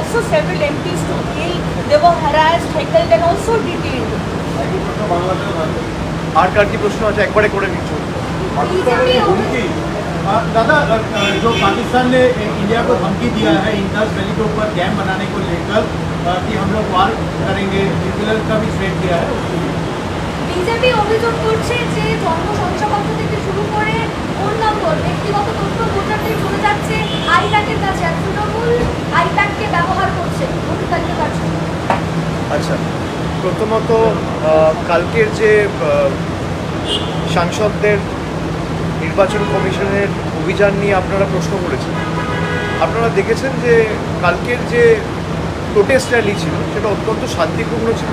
also several MPs to jail. They were harassed, heckled and also detained. আর কার কি প্রশ্ন আছে একবারে করে নিচ্ছ? दादा, जो पाकिस्तान ने इंडिया को धमकी दिया है इंडस वैली के ऊपर डैम बनाने को लेकर कि हम लोग वार करेंगे, न्यूक्लियर का भी थ्रेट दिया है, বিজেপি অভিযোগ করছে যে জনসংখ্যাপত্র থেকে শুরু করে ফোন নম্বর, ব্যক্তিগত তথ্য ভোটারদের চলে যাচ্ছে আইপ্যাকের কাছে, আর তৃণমূল আইপ্যাককে ব্যবহার করছে ভোটার তালিকা কার্যক্রম। আচ্ছা, প্রথমত কালকের যে সাংসদদের নির্বাচন কমিশনের অভিযান নিয়ে আপনারা প্রশ্ন করেছেন, আপনারা দেখেছেন যে কালকের যে প্রোটেস্ট র্যালি ছিল সেটা অত্যন্ত শান্তিপূর্ণ ছিল।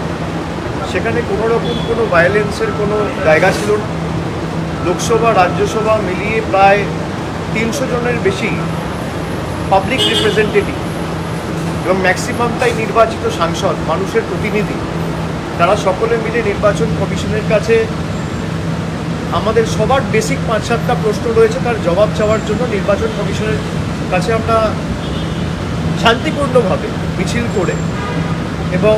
সেখানে কোনো রকম কোনো ভায়োলেন্সের কোনো জায়গা ছিল না। লোকসভা রাজ্যসভা মিলিয়ে প্রায় 300 জনের বেশি পাবলিক রিপ্রেজেন্টেটিভ এবং ম্যাক্সিমামটাই নির্বাচিত সাংসদ, মানুষের প্রতিনিধি, তারা সকলে মিলে নির্বাচন কমিশনের কাছে আমাদের সবার বেসিক 5-7টা প্রশ্ন রয়েছে, তার জবাব চাওয়ার জন্য নির্বাচন কমিশনের কাছে আমরা শান্তিপূর্ণভাবে মিছিল করে এবং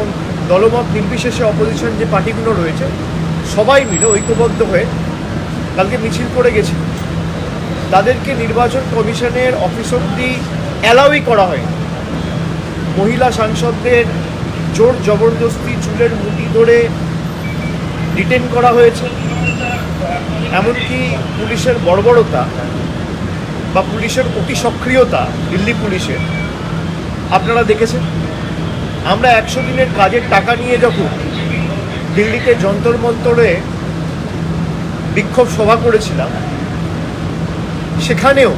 দলমত নির্বিশেষে অপোজিশন যে পার্টিগুলো রয়েছে সবাই মিলে ঐক্যবদ্ধ হয়ে কালকে মিছিল করে গেছি। তাদেরকে নির্বাচন কমিশনের অফিস অব্দি অ্যালাউই করা হয়। মহিলা সাংসদদের জোর জবরদস্তি চুলের মুঠি ধরে ডিটেন করা হয়েছে। এমনকি পুলিশের বর্বরতা বা পুলিশের অতি সক্রিয়তা দিল্লি পুলিশের আপনারা দেখেছেন। আমরা 100 দিনের কাজের টাকা নিয়ে যখন দিল্লিতে যন্তর মন্তরে বিক্ষোভ সভা করেছিলাম, সেখানেও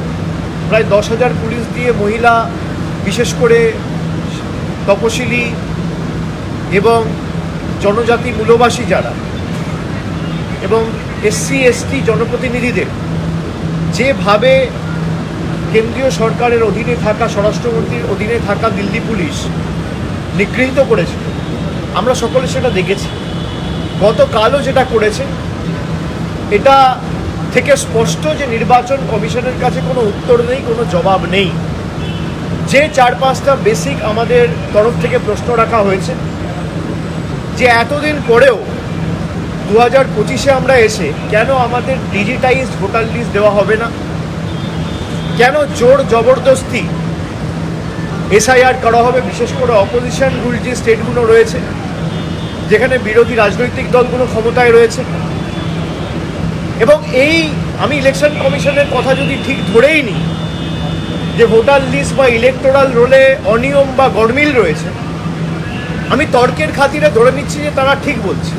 প্রায় 10,000 পুলিশ দিয়ে মহিলা, বিশেষ করে তপশিলি এবং জনজাতি মূলবাসী যারা এবং SC ST জনপ্রতিনিধিদের যেভাবে কেন্দ্রীয় সরকারের অধীনে থাকা, স্বরাষ্ট্রমন্ত্রীর অধীনে থাকা দিল্লি পুলিশ নিগৃহীত করেছে, আমরা সকলে সেটা দেখেছি। গতকালও যেটা করেছে, এটা থেকে স্পষ্ট যে নির্বাচন কমিশনের কাছে কোনো উত্তর নেই, কোনো জবাব নেই। যে 4-5টা বেসিক আমাদের তরফ থেকে প্রশ্ন রাখা হয়েছে, যে এতদিন পরেও 2025-এ আমরা এসে কেন আমাদের ডিজিটাইজড ভোটার লিস্ট দেওয়া হবে না, কেন জোর জবরদস্তি SIR করা হবে, বিশেষ করে অপোজিশন রুল যে স্টেটগুলো রয়েছে যেখানে বিরোধী রাজনৈতিক দলগুলো ক্ষমতায় রয়েছে। এবং আমি ইলেকশন কমিশনের কথা যদি ঠিক ধরেই নিই যে ভোটার লিস্ট বা ইলেকটোরাল রোলে অনিয়ম বা গরমিল রয়েছে, আমি তর্কের খাতিরে ধরে নিচ্ছি যে তারা ঠিক বলছে,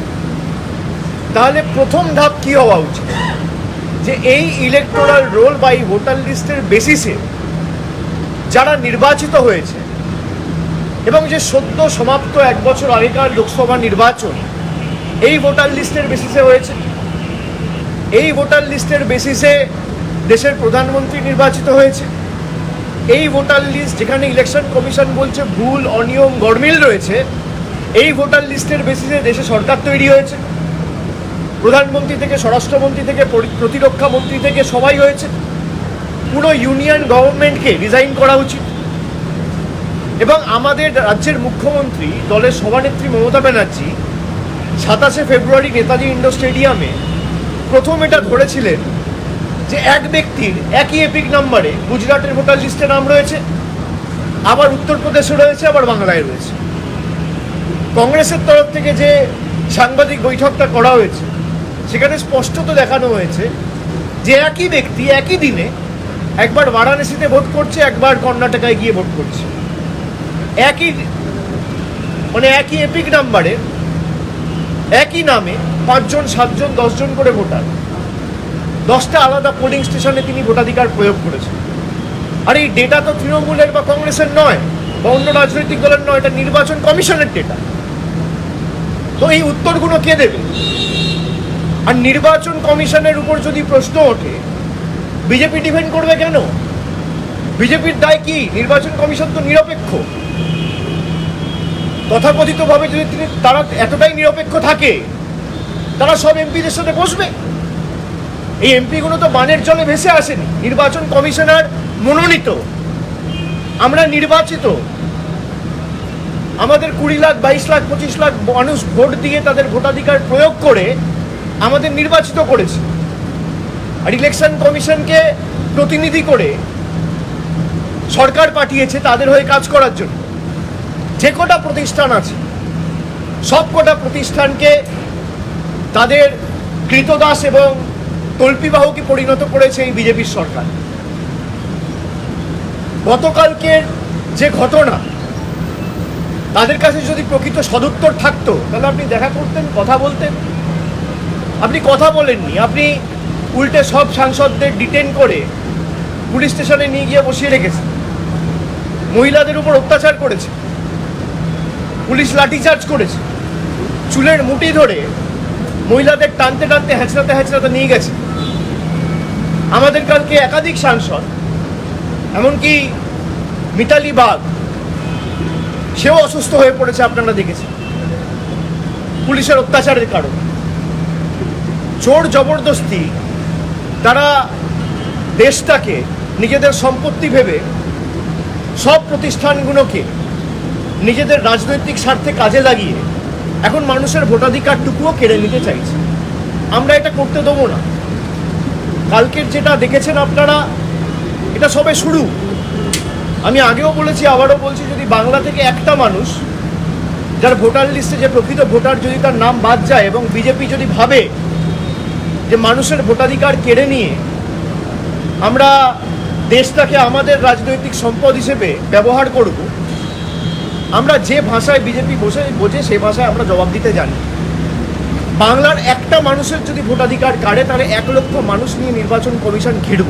তাহলে প্রথম ধাপ কী হওয়া উচিত যে এই ইলেকটোরাল রোল বা এই ভোটার লিস্টের বেসিসে যারা নির্বাচিত হয়েছে এবং যে সদ্য সমাপ্ত 1 বছর আগেকার লোকসভা নির্বাচন এই ভোটার লিস্টের বেসিসে হয়েছে। এই ভোটার লিস্টের বেসিসে দেশের প্রধানমন্ত্রী নির্বাচিত হয়েছে। এই ভোটার লিস্ট যেখানে ইলেকশন কমিশন বলছে ভুল, অনিয়ম, গরমিল রয়েছে, এই ভোটার লিস্টের বেসিসে দেশে সরকার তৈরি হয়েছে। প্রধানমন্ত্রী থেকে স্বরাষ্ট্রমন্ত্রী থেকে প্রতিরক্ষা মন্ত্রী থেকে সবাই হয়েছে। পুরো ইউনিয়ন গভর্নমেন্টকে রিজাইন করা উচিত। এবং আমাদের রাজ্যের মুখ্যমন্ত্রী, দলের সভানেত্রী মমতা ব্যানার্জি 27শে ফেব্রুয়ারি নেতাজি ইন্ডোর স্টেডিয়ামে প্রথম এটা ধরেছিলেন যে এক ব্যক্তির একই এপিক নাম্বারে গুজরাটের ভোটার লিস্টে নাম রয়েছে, আবার উত্তরপ্রদেশে রয়েছে, আবার বাংলায় রয়েছে। কংগ্রেসের তরফ থেকে যে সাংবাদিক বৈঠকটা করা হয়েছে সেখানে স্পষ্টত দেখানো হয়েছে যে একই ব্যক্তি একই দিনে একবার বারাণসীতে ভোট করছে, একবার কর্ণাটকায় গিয়ে ভোট করছে। একই এপিক নাম্বারে একই নামে 5 জন 7 জন 10 জন করে ভোটার 10টা আলাদা পোলিং স্টেশনে তিনি ভোটাধিকার প্রয়োগ করেছেন। আর এই ডেটা তো তৃণমূলের বা কংগ্রেসের নয় বা অন্য রাজনৈতিক দলের নয়, এটা নির্বাচন কমিশনের ডেটা। তো এই উত্তরগুলো কে দেবে? আর নির্বাচন কমিশনের উপর যদি প্রশ্ন ওঠে বিজেপি ডিফেন্ড করবে কেন? বিজেপির দায় কি? নির্বাচন কমিশন তো নিরপেক্ষ। তথাকথিতভাবে যদি তারা এতটাই নিরপেক্ষ থাকে, তারা সব এমপিদের সাথে বসবে। এই এমপিগুলো তো বানের জলে ভেসে আসেনি, নির্বাচন কমিশনার মনোনীত, আমরা নির্বাচিত। আমাদের 20 লাখ 22 লাখ 25 লাখ মানুষ ভোট দিয়ে তাদের ভোটাধিকার প্রয়োগ করে আমাদের নির্বাচিত করেছে। আর ইলেকশন কমিশনকে প্রতিনিধি করে সরকার পাঠিয়েছে তাদের হয়ে কাজ করার জন্য। যে কটা প্রতিষ্ঠান আছে সব কটা প্রতিষ্ঠানকে তাদের কৃতদাস এবং তল্পিবাহকে পরিণত করেছে এই বিজেপির সরকার। গতকালকের যে ঘটনা, তাদের কাছে যদি প্রকৃত সদুত্তর থাকতো তাহলে আপনি দেখা করতেন, কথা বলতেন। আপনি কথা বলেননি, আপনি উল্টে সব সাংসদদের ডিটেন করে পুলিশ স্টেশনে নিয়ে গিয়ে বসিয়ে রেখেছে। মহিলাদের উপর অত্যাচার করেছে, পুলিশ লাঠিচার্জ করেছে, চুলের মুঠি ধরে মহিলাদের টানতে টানতে হ্যাঁচড়াতে হ্যাঁচড়াতে নিয়ে গেছে। আমাদের কালকে একাধিক সাংসদ, এমনকি মিতালি বাগ, সেও অসুস্থ হয়ে পড়েছে, আপনারা দেখেছেন, পুলিশের অত্যাচারের কারণে। জোর জবরদস্তি তারা দেশটাকে নিজেদের সম্পত্তি ভেবে সব প্রতিষ্ঠানগুলোকে নিজেদের রাজনৈতিক স্বার্থে কাজে লাগিয়ে এখন মানুষের ভোটাধিকারটুকুও কেড়ে নিতে চাইছে। আমরা এটা করতে দেবো না। কালকের যেটা দেখেছেন আপনারা, এটা সবে শুরু। আমি আগেও বলেছি, আবারও বলছি, যদি বাংলা থেকে একটা মানুষ যার ভোটার লিস্টে যে প্রকৃত ভোটার যদি তার নাম বাদ যায় এবং বিজেপি যদি ভাবে যে মানুষের ভোটাধিকার কেড়ে নিয়ে আমরা দেশটাকে আমাদের রাজনৈতিক সম্পদ হিসেবে ব্যবহার করব, আমরা যে ভাষায় বিজেপি বোঝে সেই ভাষায় আমরা জবাব দিতে জানি। বাংলার একটা মানুষের যদি ভোটাধিকার কাড়ে তাহলে 1 লক্ষ মানুষ নিয়ে নির্বাচন কমিশন ঘিরব।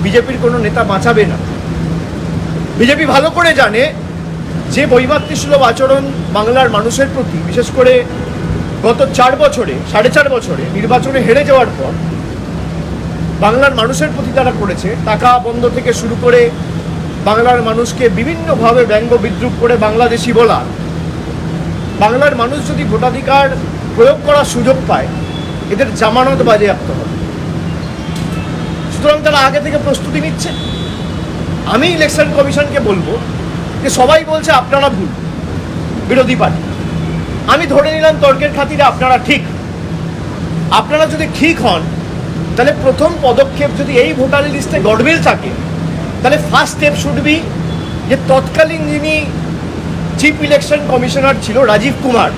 বিজেপির কোনো নেতা বাঁচাবে না। বিজেপি ভালো করে জানে যে বৈমাতৃসুলভ আচরণ বাংলার মানুষের প্রতি, বিশেষ করে গত 4.5 বছরে নির্বাচনে হেরে যাওয়ার পর বাংলার মানুষের প্রতি তারা করেছে, টাকা বন্ধ থেকে শুরু করে বাংলার মানুষকে বিভিন্নভাবে ব্যঙ্গ বিদ্রুপ করে বাংলাদেশি বলা। বাংলার মানুষ যদি ভোটাধিকার প্রয়োগ করার সুযোগ পায়, এদের জামানত বাজেয়াপ্ত হবে। সুতরাং তারা আগে থেকে প্রস্তুতি নিচ্ছে। আমি ইলেকশন কমিশনকে বলবো যে সবাই বলছে আপনারা ভুল, বিরোধী পার্টি। আমি ধরে নিলাম তর্কের খাতিরে আপনারা ঠিক। আপনারা যদি ঠিক হন তাহলে প্রথম পদক্ষেপ, যদি এই ভোটার লিস্টে গডমিল থাকে, তাহলে ফার্স্ট স্টেপ শুড বি যে তৎকালীন যিনি চিফ ইলেকশন কমিশনার ছিল রাজীব কুমার,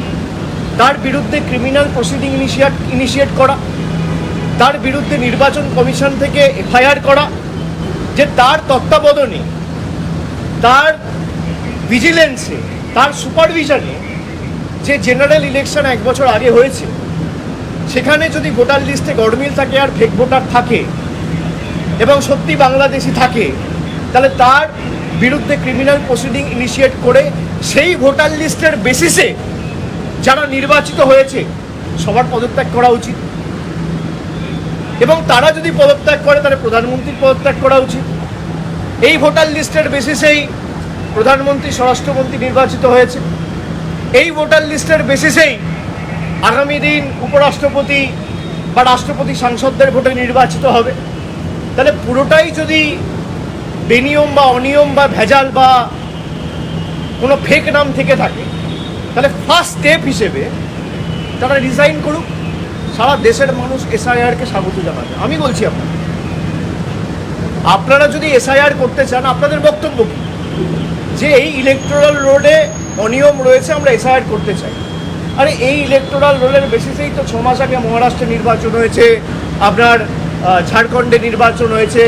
তার বিরুদ্ধে ক্রিমিনাল প্রসিডিং ইনিশিয়েট করা, তার বিরুদ্ধে নির্বাচন কমিশন থেকে এফআইআর করা, যে তার তত্ত্বাবধানে, তার ভিজিলেন্সে, তার সুপারভিশনে যে জেনারেল ইলেকশন 1 বছর আগে হয়েছে, সেখানে যদি ভোটার লিস্টে গডমিল থাকে আর ফেক ভোটার থাকে এবং সত্যি বাংলাদেশি থাকে, তাহলে তার বিরুদ্ধে ক্রিমিনাল প্রসিডিং ইনিশিয়েট করে সেই ভোটার লিস্টের বেসিসে যারা নির্বাচিত হয়েছে সবার পদত্যাগ করা উচিত। এবং তারা যদি পদত্যাগ করে তাহলে প্রধানমন্ত্রীর পদত্যাগ করা উচিত। এই ভোটার লিস্টের বেসিসেই প্রধানমন্ত্রী, স্বরাষ্ট্রমন্ত্রী নির্বাচিত হয়েছে। এই ভোটার লিস্টের বেসিসেই আগামী দিন উপরাষ্ট্রপতি বা রাষ্ট্রপতি সাংসদদের ভোটে নির্বাচিত হবে। তাহলে পুরোটাই যদি বেনিয়ম বা অনিয়ম বা ভেজাল বা কোনো ফেক নাম থেকে থাকে, তাহলে ফার্স্ট স্টেপ হিসেবে তারা রিজাইন করুক। সারা দেশের মানুষ এসআইআরকে স্বাগত জানাবে। আমি বলছি আপনারা যদি এসআইআর করতে চান, আপনাদের বক্তব্য কি? যে এই ইলেকটোরাল রোলে অনিয়ম রয়েছে, আমরা এসআইআর করতে চাই। আরে এই ইলেকটোরাল রোলের বেসিসেই তো 6 মাস আগে মহারাষ্ট্রে নির্বাচন হয়েছে, আপনার ঝাড়খণ্ডে নির্বাচন হয়েছে,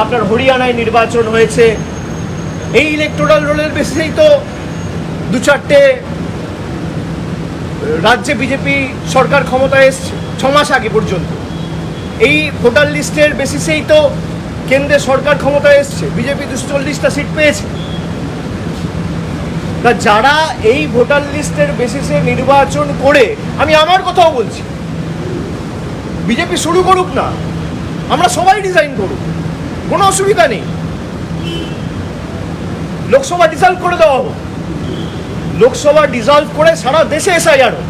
আপনার হরিয়ানায় নির্বাচন হয়েছে। এই ইলেকটোরাল রোলের বেসিসেই তো 2-4টে রাজ্যে বিজেপি সরকার ক্ষমতায় এসছে 6 মাস আগে পর্যন্ত। এই ভোটার লিস্টের বেসিসেই তো কেন্দ্রে সরকার ক্ষমতায় এসছে, বিজেপি 240টা সিট পেয়েছে। তা যারা এই ভোটার লিস্টের বেসিসে নির্বাচন করে, আমি আমার কথাও বলছি, বিজেপি শুরু করুক না, আমরা সবাই ডিজাইন করুক, কোনো অসুবিধা নেই। লোকসভা ডিসলভ করে দেওয়া হোক, লোকসভা ডিসলভ করে সারা দেশে এসআইআর হোক,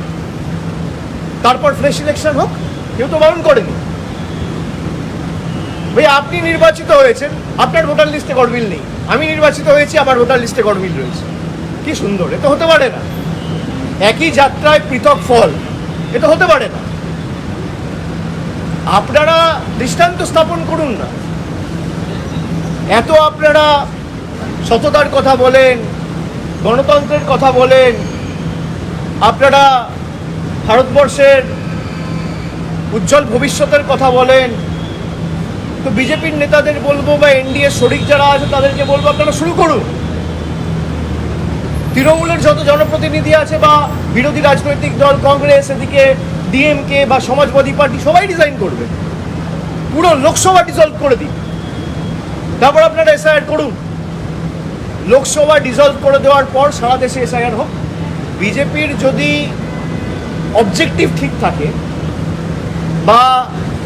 তারপর ফ্রেশ ইলেকশন হোক, কেউ তো বারণ করেনি। ভাই আপনি নির্বাচিত হয়েছেন, আপনার ভোটার লিস্টে গডমিল নেই, আমি নির্বাচিত হয়েছি, আমার ভোটার লিস্টে গডমিল রয়েছে। কি সুন্দর, এটা হতে পারে না। একই যাত্রায় পৃথক ফল, এটা হতে পারে না। আপনারা দৃষ্টান্ত স্থাপন করুন না। এত আপনারা সততার কথা বলেন, গণতন্ত্রের কথা বলেন, আপনারা ভারতবর্ষের উজ্জ্বল ভবিষ্যতের কথা বলেন, তো বিজেপির নেতাদের বলবো বা এনডিএ শরিক যারা আছে তাদেরকে বলবো আপনারা শুরু করুন। তৃণমূলের যত জনপ্রতিনিধি আছে বা বিরোধী রাজনৈতিক দল কংগ্রেস, এদিকে ডিএমকে বা সমাজবাদী পার্টি, সবাই ডিজাইন করবে, পুরো লোকসভা ডিজলভ করে দিন, তারপর আপনারা এসআইআর করুন। লোকসভা ডিজলভ করে দেওয়ার পর সারা দেশে এসআইআর হোক। বিজেপির যদি অবজেক্টিভ ঠিক থাকে বা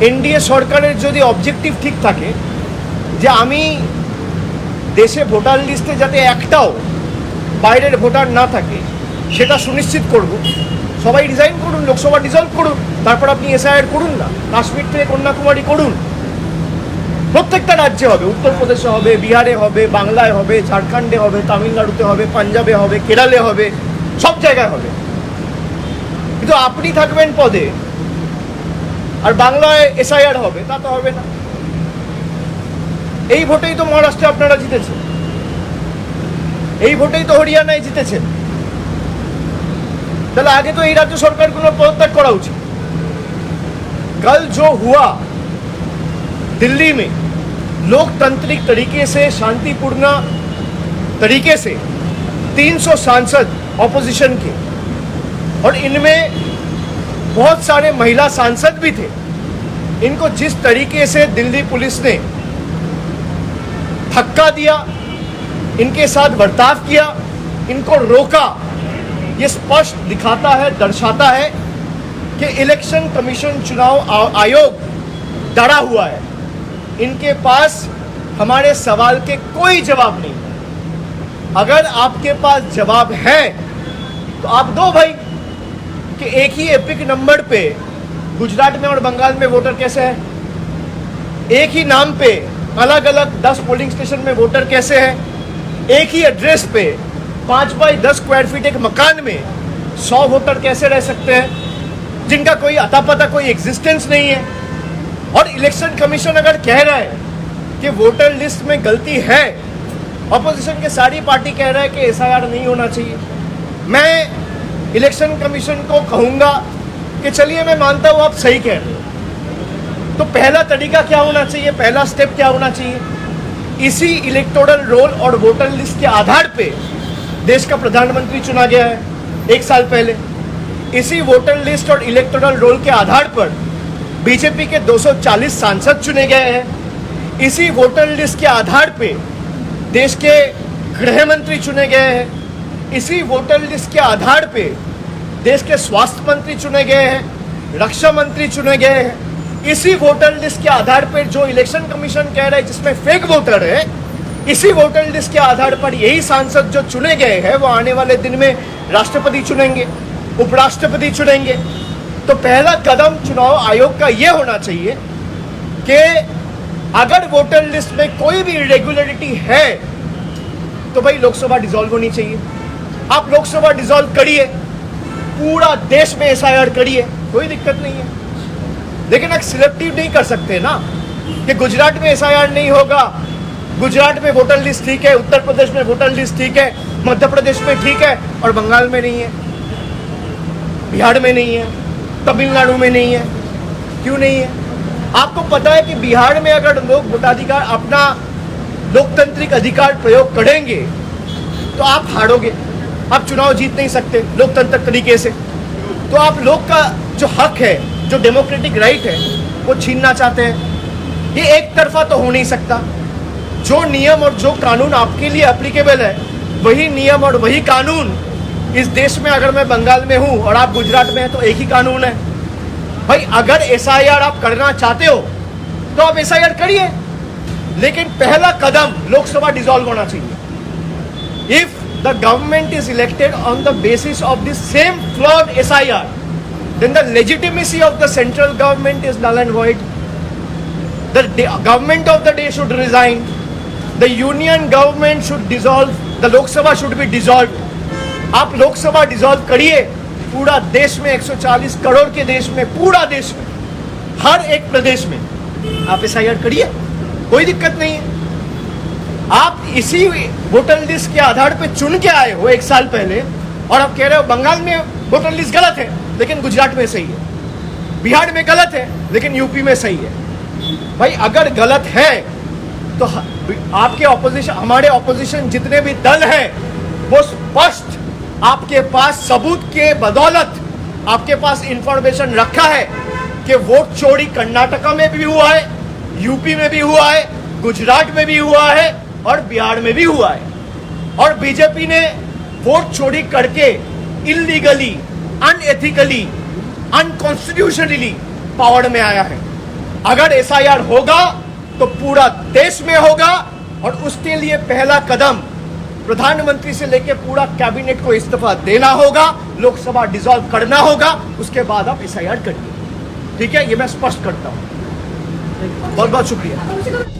এনডিএ সরকারের যদি অবজেক্টিভ ঠিক থাকে যে আমি দেশে ভোটার লিস্টে যাতে একটাও বাইরের ভোটার না থাকে সেটা সুনিশ্চিত করব, সবাই ডিজাইন করুন, লোকসভা ডিজলভ করুন, তারপর আপনি এসআইআর করুন না। কাশ্মীর থেকে কন্যাকুমারী করুন, প্রত্যেকটা রাজ্যে হবে, উত্তরপ্রদেশে হবে, বিহারে হবে, বাংলায় হবে, ঝাড়খণ্ডে হবে, তামিলনাড়ুতে হবে, পাঞ্জাবে হবে, কেরালে হবে, সব জায়গায় হবে। কিন্তু আপনি থাকবেন পদে আর বাংলায় এসআইআর হবে, তা তো হবে না। এই ভোটেই তো মহারাষ্ট্রে আপনারা জিতেছেন, এই ভোটেই তো হরিয়ানায় জিতেছেন, তাহলে আগে তো এই রাজ্য সরকারগুলো পদত্যাগ করা উচিত। कल जो हुआ दिल्ली में, लोकतांत्रिक तरीके से, शांतिपूर्ण तरीके से 300 सांसद ऑपोजिशन के, और इनमें बहुत सारे महिला सांसद भी थे, इनको जिस तरीके से दिल्ली पुलिस ने धक्का दिया, इनके साथ बर्ताव किया, इनको रोका, ये स्पष्ट दिखाता है, दर्शाता है कि इलेक्शन कमीशन, चुनाव आयोग डरा हुआ है। इनके पास हमारे सवाल के कोई जवाब नहीं है। अगर आपके पास जवाब है तो आप दो भाई, कि एक ही एपिक नंबर पे गुजरात में और बंगाल में वोटर कैसे है, एक ही नाम पे अलग अलग 10 पोलिंग स्टेशन में वोटर कैसे है, एक ही एड्रेस पे 5 बाई 10 स्क्वायर फीट एक मकान में 100 वोटर कैसे रह सकते हैं, जिनका कोई अता पता, कोई एग्जिस्टेंस नहीं है। और इलेक्शन कमीशन अगर कह रहा है कि वोटर लिस्ट में गलती है, ऑपोजिशन के सारी पार्टी कह रहा है कि एसआईआर नहीं होना चाहिए, मैं इलेक्शन कमीशन को कहूँगा कि चलिए मैं मानता हूँ आप सही कह रहे हो, तो पहला तरीका क्या होना चाहिए, पहला स्टेप क्या होना चाहिए, इसी इलेक्टोरल रोल और वोटर लिस्ट के आधार पे देश का प्रधानमंत्री चुना गया है 1 साल पहले। इसी वोटर लिस्ट और इलेक्टोरल रोल के आधार पर बीजेपी के 240 सांसद चुने गए हैं। इसी वोटर लिस्ट के आधार पे देश के गृह मंत्री चुने गए हैं। इसी वोटर लिस्ट के आधार पे देश के स्वास्थ्य मंत्री चुने गए हैं, रक्षा मंत्री चुने गए हैं। इसी वोटर लिस्ट के आधार पर जो इलेक्शन कमीशन कह रहा है जिसमें फेक वोटर है, इसी वोटर लिस्ट के आधार पर यही सांसद जो चुने गए हैं वो आने वाले दिन में राष्ट्रपति चुनेंगे, उपराष्ट्रपति चुनेंगे। तो पहला कदम चुनाव आयोग का ये होना चाहिए कि अगर वोटर लिस्ट में कोई भी इरेगुलरिटी है तो भाई लोकसभा डिसॉल्व होनी चाहिए। आप लोकसभा डिसॉल्व करिए, पूरा देश में एसआईआर करिए, कोई दिक्कत नहीं है। लेकिन आप सिलेक्टिव नहीं कर सकते ना कि गुजरात में एसआईआर नहीं होगा, गुजरात में वोटर लिस्ट ठीक है, उत्तर प्रदेश में वोटर लिस्ट ठीक है, मध्य प्रदेश में ठीक है और बंगाल में नहीं है, बिहार में नहीं है, तमिलनाडु में नहीं है। क्यों नहीं है? आपको पता है कि बिहार में अगर लोग वोटाधिकार, अपना लोकतांत्रिक अधिकार प्रयोग करेंगे तो आप हारोगे, आप चुनाव जीत नहीं सकते लोकतांत्रिक तरीके से। तो आप लोग का जो हक है, जो डेमोक्रेटिक राइट है, वो छीनना चाहते हैं। ये एक तरफा तो हो नहीं सकता। जो नियम और जो कानून आपके लिए एप्लीकेबल है, वही नियम और वही कानून इस देश में, अगर मैं बंगाल में हूँ और आप गुजरात में हैं तो एक ही कानून है। भाई अगर एसआईआर आप करना चाहते हो तो आप एसआईआर करिए, लेकिन पहला कदम लोकसभा डिसॉल्व होना चाहिए। If the government is elected on the basis of the same flawed SIR, then the legitimacy of the central government is null and void. The government of the day should resign. The union government should dissolve. The Lok Sabha should be dissolved. आप Lok Sabha dissolve करिए, पूरा देश में 140 करोड़ के देश में, पूरा देश में, हर एक प्रदेश में आप SIR करिए, कोई दिक्कत नहीं है। आप इसी वोटर लिस्ट के आधार पे चुन के आए हो 1 साल पहले, और आप कह रहे हो बंगाल में वोटर लिस्ट गलत है लेकिन गुजरात में सही है, बिहार में गलत है लेकिन यूपी में सही है। भाई अगर गलत है तो आपके ऑपोजिशन, हमारे ऑपोजिशन जितने भी दल हैं वो स्पष्ट आपके पास सबूत के बदौलत आपके पास इंफॉर्मेशन रखा है कि वोट चोरी कर्नाटका में भी हुआ है, यूपी में भी हुआ है, गुजरात में भी हुआ है और बिहार में भी हुआ है। और बीजेपी ने वोट चोरी करके इलीगली, अनएथिकली, अनकॉन्स्टिट्यूशनली पावर में आया है। अगर SIR होगा तो पूरा देश में होगा, और उसके लिए पहला कदम प्रधानमंत्री से लेकर पूरा कैबिनेट को इस्तीफा देना होगा, लोकसभा डिसॉल्व करना होगा, उसके बाद आप SIR करिए। ठीक है, ये मैं स्पष्ट करता हूं। बहुत बहुत शुक्रिया।